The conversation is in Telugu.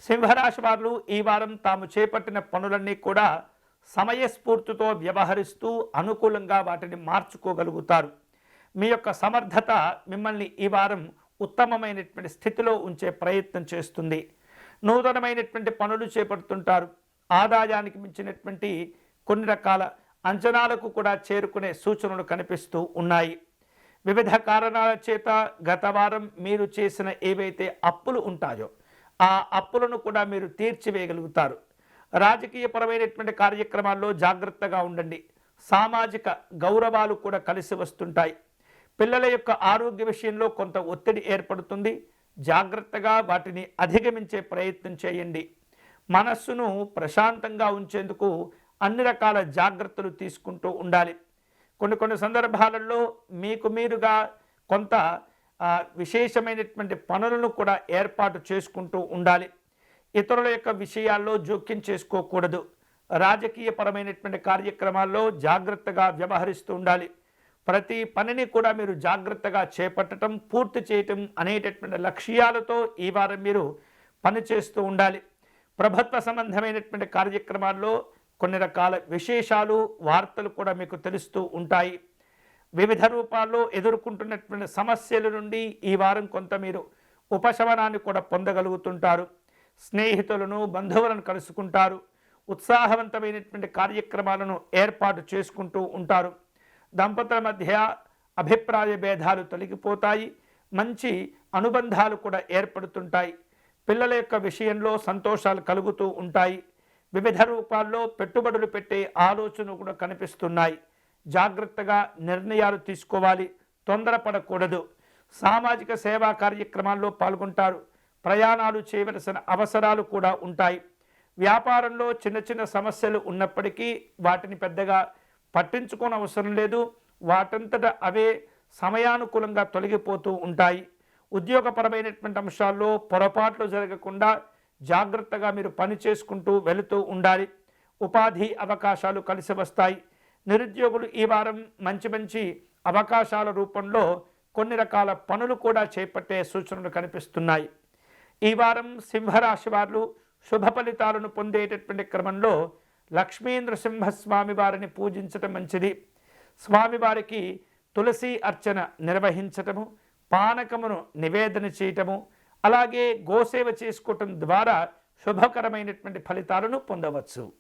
సింహరాశి వారు ఈ వారం తాము చేపట్టిన పనులన్నీ కూడా సమయస్ఫూర్తితో వ్యవహరిస్తూ అనుకూలంగా వాటిని మార్చుకోగలుగుతారు. మీ యొక్క సమర్థత మిమ్మల్ని ఈ వారం ఉత్తమమైనటువంటి స్థితిలో ఉంచే ప్రయత్నం చేస్తుంది. నూతనమైనటువంటి పనులు చేపడుతుంటారు. ఆదాయానికి మించినటువంటి కొన్ని రకాల అంచనాలకు కూడా చేరుకునే సూచనలు కనిపిస్తూ ఉన్నాయి. వివిధ కారణాల చేత గత వారం మీరు చేసిన ఏవైతే అప్పులు ఉంటాయో ఆ అప్పులను కూడా మీరు తీర్చివేయగలుగుతారు. రాజకీయపరమైనటువంటి కార్యక్రమాల్లో జాగ్రత్తగా ఉండండి. సామాజిక గౌరవాలు కూడా కలిసి వస్తుంటాయి. పిల్లల యొక్క ఆరోగ్య విషయంలో కొంత ఒత్తిడి ఏర్పడుతుంది. జాగ్రత్తగా వాటిని అధిగమించే ప్రయత్నం చేయండి. మనస్సును ప్రశాంతంగా ఉంచేందుకు అన్ని రకాల జాగ్రత్తలు తీసుకుంటూ ఉండాలి. కొన్ని సందర్భాలలో మీకు మీరుగా కొంత విశేషమైనటువంటి పనులను కూడా ఏర్పాటు చేసుకుంటూ ఉండాలి. ఇతరుల యొక్క విషయాల్లో జోక్యం చేసుకోకూడదు. రాజకీయపరమైనటువంటి కార్యక్రమాల్లో జాగ్రత్తగా వ్యవహరిస్తూ ఉండాలి. ప్రతి పనిని కూడా మీరు జాగ్రత్తగా చేపట్టడం, పూర్తి చేయటం అనేటటువంటి లక్ష్యాలతో ఈ వారం మీరు పనిచేస్తూ ఉండాలి. ప్రభుత్వ సంబంధమైనటువంటి కార్యక్రమాల్లో కొన్ని రకాల విశేషాలు, వార్తలు కూడా మీకు తెలుస్తూ ఉంటాయి. వివిధ రూపాల్లో ఎదుర్కొంటున్నటువంటి సమస్యల నుండి ఈ వారం కొంత మీరు ఉపశమనాన్ని కూడా పొందగలుగుతుంటారు. స్నేహితులను, బంధువులను కలుసుకుంటారు. ఉత్సాహవంతమైనటువంటి కార్యక్రమాలను ఏర్పాటు చేసుకుంటూ ఉంటారు. దంపతుల మధ్య అభిప్రాయ భేదాలు తొలగిపోతాయి. మంచి అనుబంధాలు కూడా ఏర్పడుతుంటాయి. పిల్లల యొక్క విషయంలో సంతోషాలు కలుగుతూ ఉంటాయి. వివిధ రూపాల్లో పెట్టుబడులు పెట్టే ఆలోచన కూడా కనిపిస్తున్నాయి. జాగ్రత్తగా నిర్ణయాలు తీసుకోవాలి. తొందరపడకూడదు. సామాజిక సేవా కార్యక్రమాల్లో పాల్గొంటారు. ప్రయాణాలు చేయవలసిన అవసరాలు కూడా ఉంటాయి. వ్యాపారంలో చిన్న సమస్యలు ఉన్నప్పటికీ వాటిని పెద్దగా పట్టించుకోని అవసరం లేదు. వాటంతట అవే సమయానుకూలంగా తొలగిపోతూ ఉంటాయి. ఉద్యోగపరమైనటువంటి అంశాల్లో పొరపాట్లు జరగకుండా జాగ్రత్తగా మీరు పని చేసుకుంటూ వెళుతూ ఉండాలి. ఉపాధి అవకాశాలు కలిసి వస్తాయి. నిరుద్యోగులు ఈ వారం మంచి అవకాశాల రూపంలో కొన్ని రకాల పనులు కూడా చేపట్టే సూచనలు కనిపిస్తున్నాయి. ఈ వారం సింహరాశి వారు శుభ ఫలితాలను పొందేటటువంటి క్రమంలో లక్ష్మీనృసింహస్వామి వారిని పూజించటం మంచిది. స్వామివారికి తులసి అర్చన నిర్వహించటము, పానకమును నివేదన చేయటము, అలాగే గోసేవ చేసుకోవటం ద్వారా శుభకరమైనటువంటి ఫలితాలను పొందవచ్చు.